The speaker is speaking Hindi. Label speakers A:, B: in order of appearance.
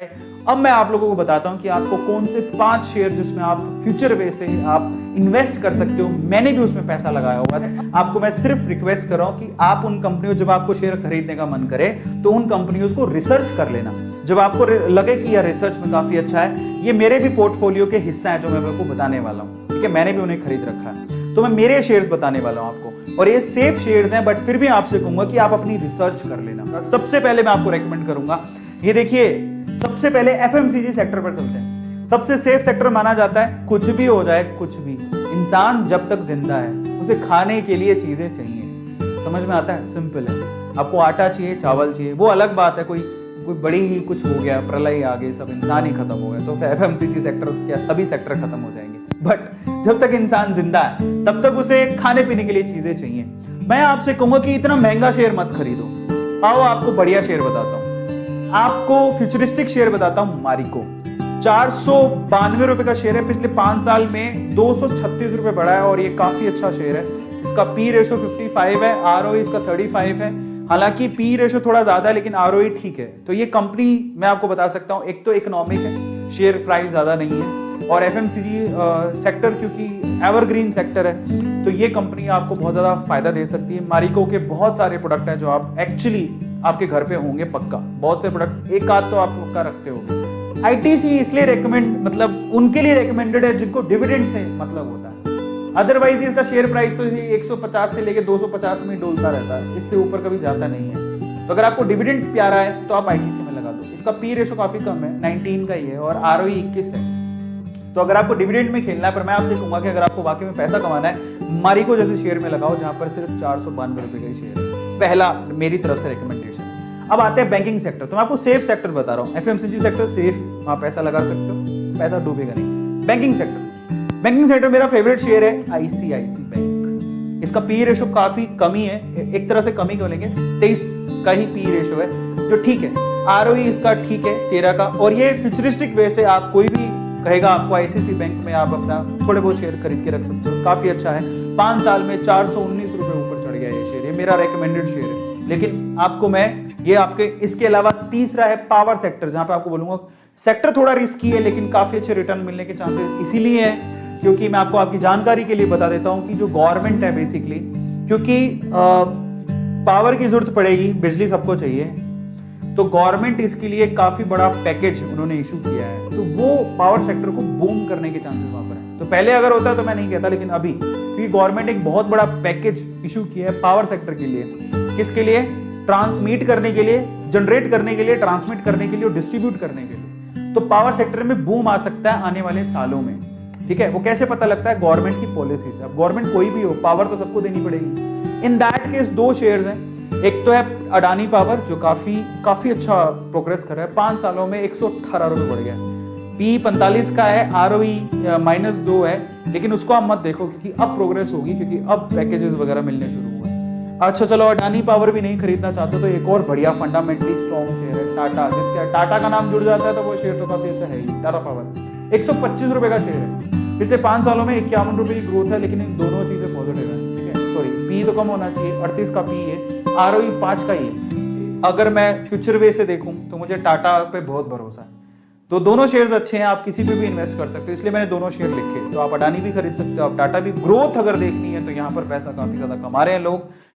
A: अब मैं आप लोगों को बताता हूं कि आपको कौन से 5 शेयर जिसमें आप फ्यूचर वे से आप इन्वेस्ट कर सकते हो। मैंने भी उसमें पैसा लगाया हुआ है। आपको मैं सिर्फ रिक्वेस्ट कर रहा हूं कि आप उन कंपनियों, जब आपको शेयर खरीदने का मन करे तो उन कंपनियों को रिसर्च कर लेना। जब आपको लगे कि यह रिसर्च में काफी अच्छा है, ये मेरे भी पोर्टफोलियो के हिस्सा है जो मैं आपको बताने वाला हूं, ठीक है। मैंने भी उन्हें खरीद रखा है, तो मैं मेरे शेयर्स बताने वाला हूं आपको, और ये सेफ शेयर्स हैं, बट फिर भी आपसे कहूंगा कि आप अपनी रिसर्च कर लेना। सबसे पहले मैं आपको रेकमेंड करूंगा, ये देखिए, सबसे पहले एफएमसीजी सेक्टर पर चलते हैं। सबसे सेफ सेक्टर माना जाता है। कुछ भी हो जाए, कुछ भी, इंसान जब तक जिंदा है उसे खाने के लिए चीजें चाहिए। समझ में आता है? सिंपल है। आपको आटा चाहिए, चावल चाहिए, वो अलग बात है। कोई बड़ी ही कुछ हो गया, प्रलय आ गई, सब इंसान ही खत्म हो गया, तो एफएमसीजी सेक्टर क्या सभी सेक्टर खत्म हो जाएंगे। बट जब तक इंसान जिंदा है तब तक उसे खाने पीने के लिए चीजें चाहिए। मैं आपसे कहूंगा कि इतना महंगा शेयर मत खरीदो। आओ आपको बढ़िया शेयर बताता हूं। आपको फ्यूचरिस्टिक शेयर बताता हूं। मारिको 492 रुपए का शेयर है। पिछले 5 साल में 236 रुपए बढ़ा है और ये काफी अच्छा शेयर है। इसका पी रेशो 55 है, आरओई इसका 35 है। हालांकि पी रेशो थोड़ा ज्यादा है लेकिन आरओई ठीक है। तो ये कंपनी मैं आपको बता सकता हूं, एक तो इकोनॉमिक है, शेयर प्राइस ज्यादा नहीं है, और एफएमसीजी सेक्टर क्योंकि एवरग्रीन सेक्टर है, तो ये कंपनी आपको बहुत ज्यादा फायदा दे सकती है। मारिको के बहुत सारे प्रोडक्ट है जो आप एक्चुअली आपके घर पे होंगे पक्का। बहुत से प्रोडक्ट, एक आध तो आप पक्का रखते होंगे। आईटीसी इसलिए रेकमेंड, मतलब उनके लिए रेकमेंडेड है जिनको डिविडेंड से मतलब होता है। अदरवाइज इसका शेयर प्राइस तो 150 से लेके 250 में डोलता रहता है, इससे ऊपर कभी जाता नहीं है। तो अगर आपको डिविडेंड प्यारा है तो आप आईटीसी में लगा दो। इसका पी रेशो काफी कम है, 19 का ही है, और आरओई 21 है। तो अगर आपको डिविडेंड में खेलना है, पर मैं आपसे कहूंगा कि अगर आपको वाकई में पैसा कमाना है, मारिको जैसे शेयर में लगाओ जहां पर सिर्फ 492 रुपए का ही शेयर है। पहला मेरी तरफ से रिकमेंडेशन। अब आते हैं बैंकिंग सेक्टर। तो मैं आपको सेफ सेक्टर बता रहा हूँ। एफएमसीजी सेक्टर सेफ, वहां पैसा लगा सकते हो, पैसा डूबेगा नहीं। बैंकिंग सेक्टर मेरा फेवरेट शेयर है आईसीआईसी बैंक। इसका पी रेशो काफी कमी है, एक तरह से कमी क्यों लेंगे, 23 का ही पी रेशो है, जो ठीक है। आरओई इसका ठीक है 13 का, और ये फ्यूचरिस्टिक वे से आप कोई भी कहेगा आपको आईसीआईसी बैंक में आप अपना थोड़े बहुत शेयर खरीद के रख सकते हो, काफी अच्छा है। 5 साल में 419 रुपए ऊपर चढ़ गया ये शेयर, ये मेरा रिकमेंडेड शेयर है। लेकिन आपको मैं ये आपके, इसके अलावा तीसरा है पावर सेक्टर, जहां पे आपको बोलूंगा सेक्टर थोड़ा रिस्की है लेकिन काफी अच्छे रिटर्न मिलने के चांसेस इसीलिए है क्योंकि मैं आपको आपकी जानकारी के लिए बता देता हूं कि जो गवर्नमेंट है बेसिकली, क्योंकि पावर की जरूरत पड़ेगी, बिजली सबको चाहिए, तो गवर्नमेंट इसके लिए काफी बड़ा पैकेज उन्होंने इशू किया है, तो वो पावर सेक्टर को बूम करने के चांसेस वहां पर है। तो पहले अगर होता तो मैं नहीं कहता, लेकिन अभी क्योंकि गवर्नमेंट एक बहुत बड़ा पैकेज इशू किया है पावर सेक्टर के लिए। किसके लिए? ट्रांसमिट करने के लिए, जनरेट करने के लिए, ट्रांसमिट करने के लिए और डिस्ट्रीब्यूट करने के लिए। तो पावर सेक्टर में बूम आ सकता है आने वाले सालों में, ठीक है। वो कैसे पता लगता है? गवर्नमेंट की पॉलिसी से। अब गवर्नमेंट कोई भी हो, पावर तो सबको देनी पड़ेगी। इन दैट केस 2 शेयर्स हैं। एक तो है अडानी पावर जो काफी अच्छा प्रोग्रेस कर रहा है, 5 सालों में 118 रुपए बढ़ गया। पी 45 का है, आरओई -2 है, लेकिन उसको आप मत देखो क्योंकि अब प्रोग्रेस होगी, क्योंकि अब पैकेजेस वगैरह मिलने शुरू हुए। अच्छा चलो, अडानी पावर भी नहीं खरीदना चाहते तो एक और बढ़िया फंडामेंटली स्ट्रॉन्ग शेयर है टाटा। जिसके टाटा का नाम जुड़ जाता है तो वो शेयर तो काफी अच्छा है ही। टाटा पावर 125 रुपए का शेयर है। पिछले 5 सालों में 51 रुपए की ग्रोथ है, लेकिन इन दोनों चीजें पॉजिटिव है, ठीक है। सॉरी, पी तो कम होना चाहिए, 38 का पी है, आरओई 5 का ही है। अगर मैं फ्यूचर वे से देखूं तो मुझे टाटा पे बहुत भरोसा है। तो दोनों शेयर्स अच्छे हैं, आप किसी पे भी इन्वेस्ट कर सकते हो, इसलिए मैंने दोनों शेयर लिखे। तो आप अडानी भी खरीद सकते हो, आप टाटा भी। ग्रोथ अगर देखनी है तो यहाँ पर पैसा काफी ज्यादा कमा रहे हैं लोग।